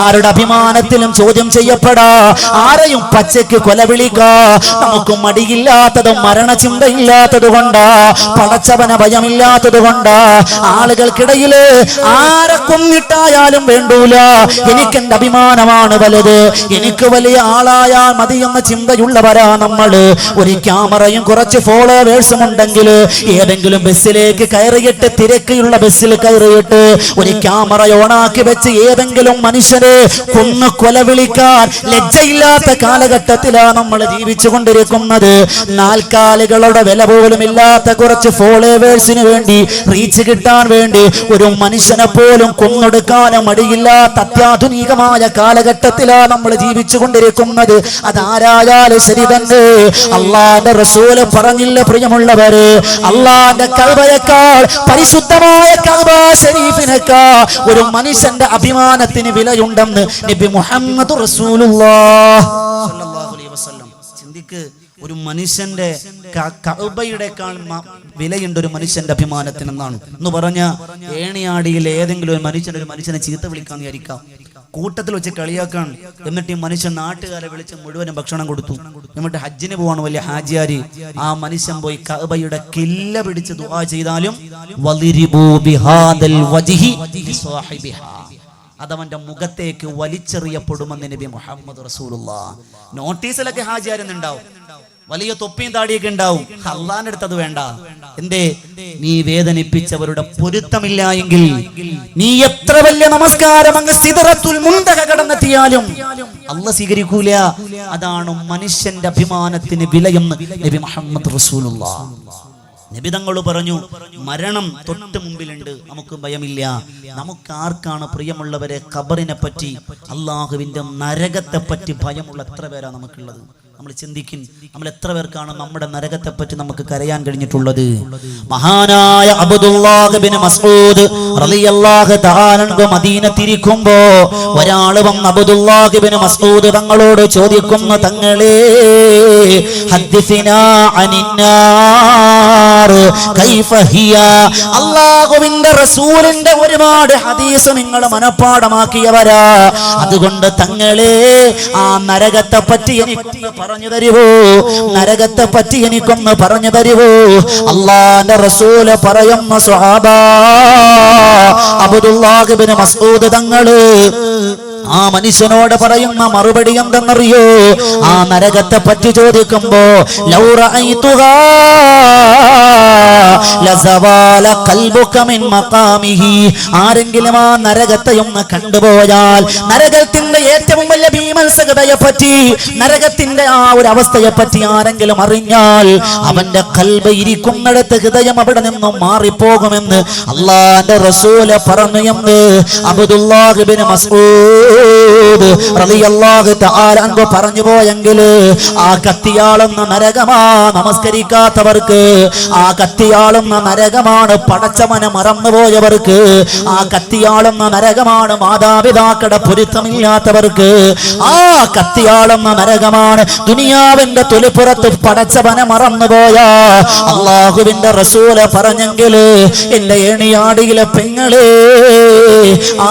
ആരുടെ അഭിമാനത്തിലും ചോദ്യം ചെയ്യപ്പെടാ, ആരെയും പച്ചയ്ക്ക് കൊലവിളിക്കാ നമുക്ക് മടിയില്ലാത്തതും മരണചിന്തയില്ലാത്തത് കൊണ്ടാ, പടച്ചവന ഭയമില്ലാത്തത് കൊണ്ടാ. ആളുകൾക്കിടയില് ആരെ കൊന്നിട്ടായാലും വേണ്ടൂല, എനിക്കെന്റെ അഭിമാനമാണ് വലുത്, എനിക്ക് വലിയ ആളായാൽ മതി എന്ന ചിന്തയുള്ളവരാ നമ്മള്. ഒരു ക്യാമറയും കുറച്ച് ഫോളോവേഴ്സും ഉണ്ടെങ്കിൽ ഏതെങ്കിലും ബസ്സിലേക്ക് കയറിയിട്ട്, തിരക്കുള്ള ബസ്സിൽ കയറിയിട്ട് ഒരു ക്യാമറ ഓണാക്കി വെച്ച് ഏതെങ്കിലും മനുഷ്യരെ കൊന്നു കൊലവിളിക്കാൻ ലജ്ജയില്ലാത്ത കാലഘട്ടത്തിലാണ് നമ്മൾ ജീവിച്ചു കൊണ്ടിരിക്കുന്നത്. നാൽക്കാലികളുടെ വില പോലും ഇല്ലാത്ത കുറച്ച് ഫോളോവേഴ്സിന് വേണ്ടി, റീച്ച് കിട്ടാൻ വേണ്ടി ഒരു മനുഷ്യനെ പോലും കൊന്നൊടുക്കാൻ മടിയില്ലാത്ത അത്യാധുനികമായ കാലഘട്ടത്തിലാണ് നമ്മൾ ജീവിച്ചു കൊണ്ടിരിക്കുന്നത്. അതാരായാലും ശരി തന്നെ. അള്ളാന്റെ റസൂല് പറഞ്ഞില്ല പ്രിയമുള്ളവര്, അള്ളാന്റെ കഅബയേക്കാൾ പരിശുദ്ധമായ കഅബ ശരീഫിനേക്കാൾ ഒരു മനുഷ്യന്റെ അഭിമാനത്തിന് വിലയുണ്ടെന്ന് നബി മുഹമ്മദ് റസൂലുള്ളാഹ് സ്വല്ലല്ലാഹു അലൈഹി വസല്ലം. ചിന്തിക്ക്, ഒരു മനുഷ്യന്റെ കഅബയുടെക്കാൾ വിലയുണ്ട് ഒരു മനുഷ്യന്റെ അഭിമാനത്തിനെന്നാണ് എന്ന് പറഞ്ഞ. ഏണിയാടിയിൽ ഏതെങ്കിലും ഒരു മനുഷ്യനെ ചീത്ത വിളിക്കാന്ന് വിചാരിക്കാം, കൂട്ടത്തിൽ വെച്ച് കളിയാക്കാൻ. എന്നിട്ട് ഈ മനുഷ്യൻ നാട്ടുകാരെ വിളിച്ച് മുഴുവനും ഭക്ഷണം കൊടുത്തു. എന്നിട്ട് ഹജ്ജിന് പോവാണ് വലിയ ഹാജിയാരി. ആ മനുഷ്യൻ പോയി കഅബയുടെ കില്ല പിടിച്ച് ദുആ ചെയ്താലും അതവന്റെ മുഖത്തേക്ക് വലിച്ചെറിയപ്പെടുമെന്ന് നബി മുഹമ്മദ് റസൂലുള്ളാഹ്. നോട്ടീസിലൊക്കെ ഹാജിയാരുന്നുണ്ടാവും, വലിയ തൊപ്പിയും താടിയൊക്കെ ഉണ്ടാവും. അള്ളാന്റെ അടുത്ത് അത് വേണ്ട. എന്തേ? നീ വേദനിപ്പിച്ചവരുടെ പൊരുത്തമില്ല എങ്കിൽ നീ എത്ര വലിയ നമസ്കാരം അങ്ങ് സിദ്റത്തുൽ മുൻതഹ കടന്നെത്തിയാലും അള്ളാഹ് സ്വീകരിക്കൂല. അതാണ് മനുഷ്യന്റെ അഭിമാനത്തിന് വിലയെന്ന് നബി മുഹമ്മദ് റസൂലുള്ളാഹ്. നബി തങ്ങൾ പറഞ്ഞു, മരണം തൊട്ട് മുമ്പിലുണ്ട്, നമുക്ക് ഭയമില്ല. നമുക്ക് ആർക്കാണ് പ്രിയമുള്ളവരെ ഖബറിനെ പറ്റി, അള്ളാഹുവിന്റെ നരകത്തെ പറ്റി ഭയമുള്ള എത്ര പേരാ നമുക്കുള്ളത്? നമ്മൾ ചിന്തിക്കും, നമ്മൾ എത്ര പേർക്കാണ് നമ്മുടെ നരകത്തെ പറ്റി നമുക്ക് കരയാൻ കഴിഞ്ഞിട്ടുള്ളത്? മഹാനായ അബ്ദുല്ലാഹ് ബിൻ മസ്ഊദ് റളിയല്ലാഹു തആല അൻഹു മദീനത്തിരിക്കുമ്പോ ഒരാൾ വന്ന് അബ്ദുല്ലാഹ് ബിൻ മസ്ഊദ് തങ്ങളോട് ചോദിക്കുന്നു, തങ്ങളെ ഹദ്ദിസിനാ അനിന്നാർ കൈഫ ഹിയ. അല്ലാഹുവിന്റെ റസൂലിന്റെ ഒരുപാട് ഹദീസ് നിങ്ങൾ മനപ്പാഠമാക്കിയവരാ, അതുകൊണ്ട് തങ്ങളെ ആ നരകത്തെ പറ്റി എനിക്കൊന്ന് പറഞ്ഞു തരുവോ, നരകത്തെ പറ്റി എനിക്കൊന്ന് പറഞ്ഞു തരുവോ? അല്ലാഹുവിന്റെ റസൂല് പറയുന്ന സ്വഹാബാ, അബ്ദുല്ലാഹ് ബിൻ മസ്ഊദ് തങ്ങള് ആ മനുഷ്യനോട് പറയുന്ന മറുപടി എന്തെന്നറിയോ? ആ നരകത്തെ പറ്റി ചോദിക്കുമ്പോ, ലൗ റഅയ്തുഹാ ലസവാല ഖൽബുക മിൻ മഖാമിഹി. ആരെങ്കിലും ആ നരകത്തെ ഒന്ന് കണ്ടുപോയാൽ, നരകത്തിന്റെ ഏറ്റവും വലിയ ഭീമത്സകതയെ പറ്റി, നരകത്തിന്റെ ആ ഒരു അവസ്ഥയെ പറ്റി ആരെങ്കിലും അറിഞ്ഞാൽ അവന്റെ ഖൽബ് ഇരിക്കുന്നിടത്ത് ഹൃദയം അവിടെ നിന്നും മാറിപ്പോകുമെന്ന് അല്ലാഹുവിന്റെ റസൂല് പറഞ്ഞു എന്ന് അബ്ദുല്ലാഹ് ബിൻ മസ്ഊദ് റളിയല്ലാഹു തആല അൻഹു പറഞ്ഞു പോയെങ്കിൽ ആ കത്തിയാളുന്ന നരകമാ നമസ്കരിക്കാത്തവർക്ക്, ആ കത്തിയാളുന്ന നരകമാണ് പടച്ചവനെ മറന്നുപോയവർക്ക്, ആ കത്തിയാളുന്ന നരകമാണ് മാതാപിതാക്കളുടെ പൊരുത്തമില്ലാത്തവർക്ക്, ആ കത്തിയാളുന്ന നരകമാണ് ദുനിയാവിന്റെ തൊലിപ്പുറത്ത് പടച്ചവനെ മറന്നുപോയ. അള്ളാഹുവിന്റെ റസൂല് പറഞ്ഞെങ്കിൽ എന്റെ ഏണിയാടിയിലെ പെങ്ങളെ,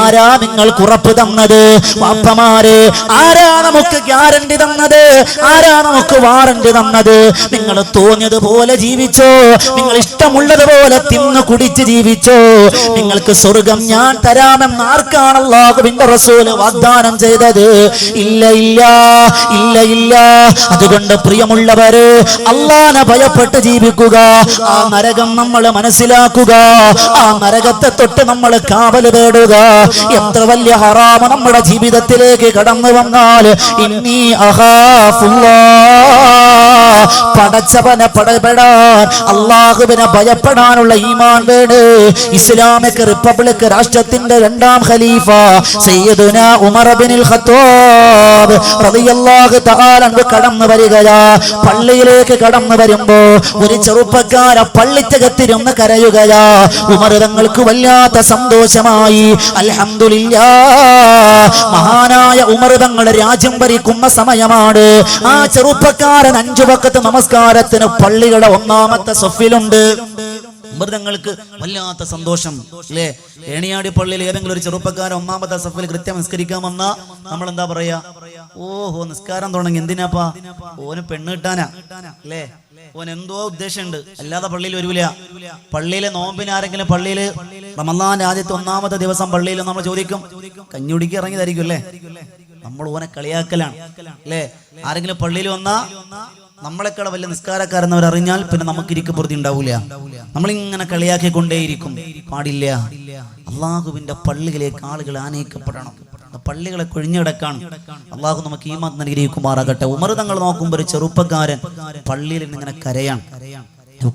ആരാ നിങ്ങൾക്ക് ഉറപ്പ് തന്നത്? വാപ്പമാരെ, ആരാ നമുക്ക് ഗ്യാരണ്ടി തന്നത്? ആരാ നമുക്ക് വാറണ്ടി തന്നത്? നിങ്ങൾ തോന്നിയതുപോലെ ജീവിച്ചോ, നിങ്ങൾ ഇഷ്ടമുള്ളതുപോലെ തിന്നു കുടിച്ച് ജീവിച്ചോ, നിങ്ങൾക്ക് സ്വർഗം ഞാൻ തരാമെന്ന് ആർക്കാണ് അല്ലാഹുവിന്റെ റസൂല് വാഗ്ദാനം ചെയ്തത്? ഇല്ല ഇല്ല ഇല്ല ഇല്ല. അതുകൊണ്ട് പ്രിയമുള്ളവരെ, അല്ലാഹുവിനെ ഭയപ്പെട്ട് ജീവിക്കുക, ആ നരകം നമ്മൾ മനസ്സിലാക്കുക, ആ നരകത്തെ തൊട്ട് നമ്മൾ കാവൽ തേടുക. എത്ര വലിയ ഹറാമ നമ്മുടെ ജീവിതത്തിലേക്ക് കടന്നു വന്നാൽ ഇന്നി അഖാഫുല്ലാഹ്, പടച്ചവനെ പടപെടാൻ, അള്ളാഹുവിനെ ഭയപ്പെടാനുള്ള ഈമാൻ വേണം. ഇസ്ലാമിക് റിപ്പബ്ലിക് രാഷ്ട്രത്തിന്റെ രണ്ടാം ഖലീഫ സയ്യിദുനാ ഉമർ ഇബ്നുൽ ഖത്താബ് റളിയല്ലാഹു തആല അൻഹു കടന്നു വരികയാ. പള്ളിയിലേക്ക് കടന്നു വരുമ്പോ ഒരു ചെറുപ്പക്കാര പള്ളിക്കകത്തിരുന്ന് കരയുകയാ. ഉമർ തങ്ങൾക്ക് വല്ലാത്ത സന്തോഷമായി. അൽഹംദുലില്ലാഹ്, മഹാനായ ഉമർ തങ്ങൾ രാജ്യം ഭരിക്കുന്ന സമയമാണ്. ആ ചെറുപ്പക്കാരൻ 5 വഖത്ത് നമസ്കാരത്തിന് പള്ളിയുടെ ഒന്നാമത്തെ സഫിലുണ്ട്. ഉമർ തങ്ങൾക്ക് വല്ലാത്ത സന്തോഷം അല്ലേ. ഏണിയാടി പള്ളിയിൽ ഏതെങ്കിലും ഒരു ചെറുപ്പക്കാരൻ ഒന്നാമത്തെ സഫിൽ കൃത്യം നിസ്കരിക്കാൻ വന്നാ നമ്മൾ എന്താ പറയാ? ഓഹോ നിസ്കാരം തുടങ്ങി, എന്തിനാപ്പാ? ഓന് പെണ്ണ് കിട്ടാനാ അല്ലേ, ഓൻ എന്തോ ഉദ്ദേശമുണ്ട്, അല്ലാതെ പള്ളിയിൽ വരൂല. പള്ളിയിലെ നോമ്പിന് ആരെങ്കിലും പള്ളിയിൽ റമളാൻ ആദ്യത്തെ ഒന്നാമത്തെ ദിവസം പള്ളിയിൽ നമ്മൾ ചോദിക്കും, കഞ്ഞുടിക്ക് ഇറങ്ങിയതായിരിക്കും അല്ലേ, നമ്മൾ ഓനെ കളിയാക്കലാണ് അല്ലേ. ആരെങ്കിലും പള്ളിയിൽ വന്നാ നമ്മളെക്കാൾ വലിയ നിസ്കാരക്കാരെന്നവർ അറിഞ്ഞാൽ പിന്നെ നമുക്ക് ഇരിക്കപ്പുറത്തി ഉണ്ടാവൂല, നമ്മളിങ്ങനെ കളിയാക്കിക്കൊണ്ടേയിരിക്കും. പാടില്ല. അള്ളാഹുവിന്റെ പള്ളിയിലേക്ക് ആളുകൾ ആനയിക്കപ്പെടണം. പള്ളികളെ കൊഴിഞ്ഞിടക്കാണ്. അള്ളാഹു നമുക്ക് ഈമാൻ അനുഗ്രഹിക്കുമാറാകട്ടെ. ഉമർ തങ്ങൾ നോക്കുമ്പോൾ ഒരു ചെറുപ്പക്കാരൻ പള്ളിയിൽ ഇങ്ങനെ കരയാണ്.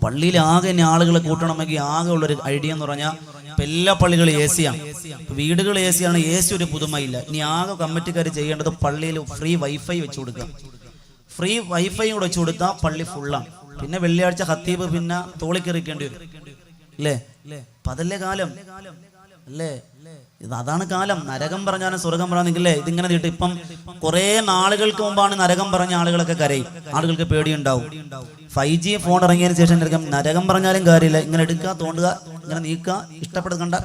പള്ളിയിൽ ആകെ ആളുകളെ കൂട്ടണമെങ്കിൽ ആകെ ഉള്ളൊരു ഐഡിയ എന്ന് പറഞ്ഞാൽ എല്ലാ പള്ളികളും AC ആണ്, വീടുകൾ AC ആണ്, AC ഒരു പുതുമയില്ല. ഇനി ആകെ കമ്മിറ്റിക്കാർ ചെയ്യേണ്ടത് പള്ളിയിൽ ഫ്രീ വൈഫൈ വെച്ച് കൊടുക്കുക. ഫ്രീ വൈഫൈ കൂടെ വെച്ച് കൊടുത്താൽ പള്ളി ഫുള്ളാണ്. പിന്നെ വെള്ളിയാഴ്ച ഖത്തീബ് പിന്നെ തോളിക്കെറിക്കേണ്ടി വരും അല്ലേ. അപ്പൊ അതല്ലേ കാലം അല്ലേ, അതാണ് കാലം. നരകം പറഞ്ഞാലും സ്വർഗം പറഞ്ഞില്ലേ, ഇതിങ്ങനെ നീട്ട്. ഇപ്പം കുറെ നാളുകൾക്ക് മുമ്പാണ് നരകം പറഞ്ഞ ആളുകളൊക്കെ കരയും, ആളുകൾക്ക് പേടിയുണ്ടാവും. 5G ഫോൺ ഇറങ്ങിയതിന് ശേഷം നരകം പറഞ്ഞാലും കാര്യമില്ല, ഇങ്ങനെ എടുക്കുക, തോണ്ടുക, ഇങ്ങനെ നീക്കുക, ഇഷ്ടപ്പെടുകണ്ട,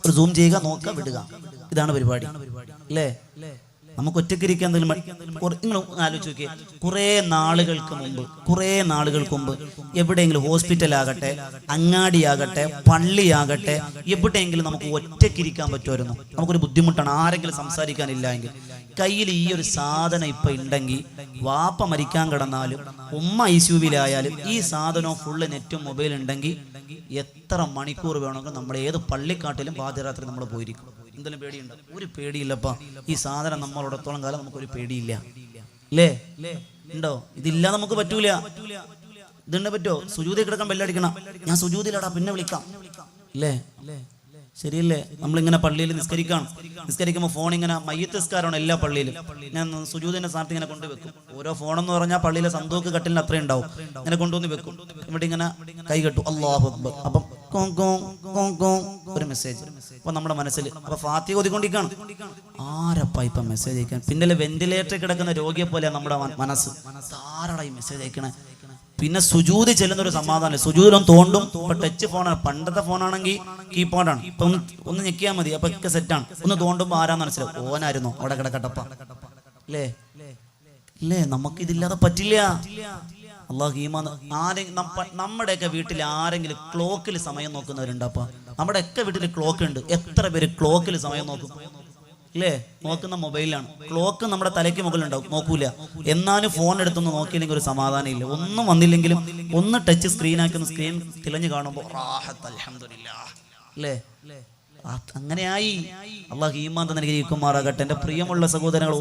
ഒരു സൂം ചെയ്യുക, നോക്കുക, വിടുക, ഇതാണ് പരിപാടി അല്ലേ. നമുക്ക് ഒറ്റയ്ക്കിരിക്കാൻ എന്തെങ്കിലും നിങ്ങൾ ആലോചിച്ച് നോക്കിയേ. കുറേ നാളുകൾക്ക് മുമ്പ് എവിടെയെങ്കിലും ഹോസ്പിറ്റലാകട്ടെ, അങ്ങാടിയാകട്ടെ, പള്ളിയാകട്ടെ, എവിടെയെങ്കിലും നമുക്ക് ഒറ്റയ്ക്കിരിക്കാൻ പറ്റുമായിരുന്നു. നമുക്കൊരു ബുദ്ധിമുട്ടാണ്, ആരെങ്കിലും സംസാരിക്കാനില്ല എങ്കിൽ. കയ്യിൽ ഈ ഒരു സാധനം ഇപ്പം ഉണ്ടെങ്കിൽ വാപ്പ മരിക്കാൻ കിടന്നാലും ഉമ്മ ICUവിലായാലും ഈ സാധനവും ഫുള്ള് നെറ്റും മൊബൈൽ ഉണ്ടെങ്കിൽ എത്ര മണിക്കൂർ വേണമെങ്കിലും നമ്മൾ ഏത് പള്ളിക്കാട്ടിലും പാതിരാത്രി നമ്മൾ പോയിരിക്കും. എന്തെങ്കിലും പേടിയുണ്ടോ? ഒരു പേടിയില്ലപ്പാ. ഈ സാധനം നമ്മളോടത്തോളം കാലം നമുക്കൊരു പേടിയില്ല അല്ലേ. ഉണ്ടോ? ഇതില്ലാതെ നമുക്ക് പറ്റൂല. ഇതുണ്ട് പറ്റോ? സുജൂദിൽ കിടക്കാൻ ബെല്ലടിക്കണം, ഞാൻ സുജൂദിലടാ പിന്നെ വിളിക്കാം അല്ലേ. ശരിയല്ലേ? നമ്മളിങ്ങനെ പള്ളിയിൽ നിസ്കരിക്കുമ്പോൾ ഫോൺ ഇങ്ങനെ മയ്യത്ത് നിസ്കാരമാണ് എല്ലാ പള്ളിയിലും. ഞാൻ സുജൂദിന്റെ സ്ഥാനത്ത് ഇങ്ങനെ കൊണ്ടുവെക്കും. ഓരോ ഫോണെന്ന് പറഞ്ഞാൽ പള്ളിയിലെ സന്തൂക്ക് കട്ടിലിന് അത്രയും ഉണ്ടാവും. ഇങ്ങനെ കൊണ്ടുവന്ന് വെക്കും. ഇവിടെ ഇങ്ങനെ കൈ കെട്ടു, അല്ലാഹു അക്ബർ. അപ്പം ഒരു മെസ്സേജ് അപ്പൊ നമ്മുടെ മനസ്സിൽ. അപ്പൊ ഫാത്തിഹ ഓതിക്കൊണ്ടിരിക്കുകയാണ്. ആരപ്പാ ഇപ്പൊ മെസ്സേജ് അയക്കാൻ? പിന്നെ വെന്റിലേറ്ററിൽ കിടക്കുന്ന രോഗിയെ പോലെ നമ്മുടെ മനസ്സ്, ആരാടാ ഈ മെസ്സേജ് അയക്കണേ? പിന്നെ സുജൂദ് ചെല്ലുന്നൊരു സമാധാനം. സുജൂദിലും തോണ്ടും. ഇപ്പൊ ടച്ച് ഫോണാണ്, പണ്ടത്തെ ഫോണാണെങ്കിൽ കീപാഡാണ്. ഇപ്പൊ ഒന്ന് ഞെക്കിയാൽ മതി, അപ്പൊ ഒക്കെ സെറ്റാണ്. ഒന്ന് തോണ്ടുമ്പോ ആരാന്ന് മനസ്സിലാവും, ഓനായിരുന്നു അവിടെ കിടക്കട്ടപ്പ അല്ലേ. നമുക്കിതില്ലാതെ പറ്റില്ല. അള്ളാഹു ഈമാൻ. നമ്മുടെയൊക്കെ വീട്ടിൽ ആരെങ്കിലും ക്ലോക്കിൽ സമയം നോക്കുന്നവരുണ്ടപ്പാ? നമ്മുടെയൊക്കെ വീട്ടിൽ ക്ലോക്ക് ഉണ്ട്. എത്ര പേര് ക്ലോക്കിൽ സമയം നോക്കും അല്ലേ? നോക്കുന്ന മൊബൈലാണ്. ക്ലോക്ക് നമ്മുടെ തലയ്ക്ക് മുകളിലുണ്ടാവും, നോക്കൂല. എന്നാലും ഫോൺ എടുത്തൊന്ന് നോക്കിയില്ലെങ്കിൽ ഒരു സമാധാനം ഇല്ല. ഒന്നും വന്നില്ലെങ്കിലും ഒന്ന് ടച്ച് സ്ക്രീനാക്കുന്ന സ്ക്രീൻ തിളഞ്ഞു കാണുമ്പോൾ അൽഹംദുലില്ലാഹ് അല്ലേ. അങ്ങനെയായി. അള്ളാഹു ഈമാൻ അനുഗ്രഹിക്കുമാറാകട്ടെ. എൻ്റെ പ്രിയമുള്ള സഹോദരങ്ങൾ,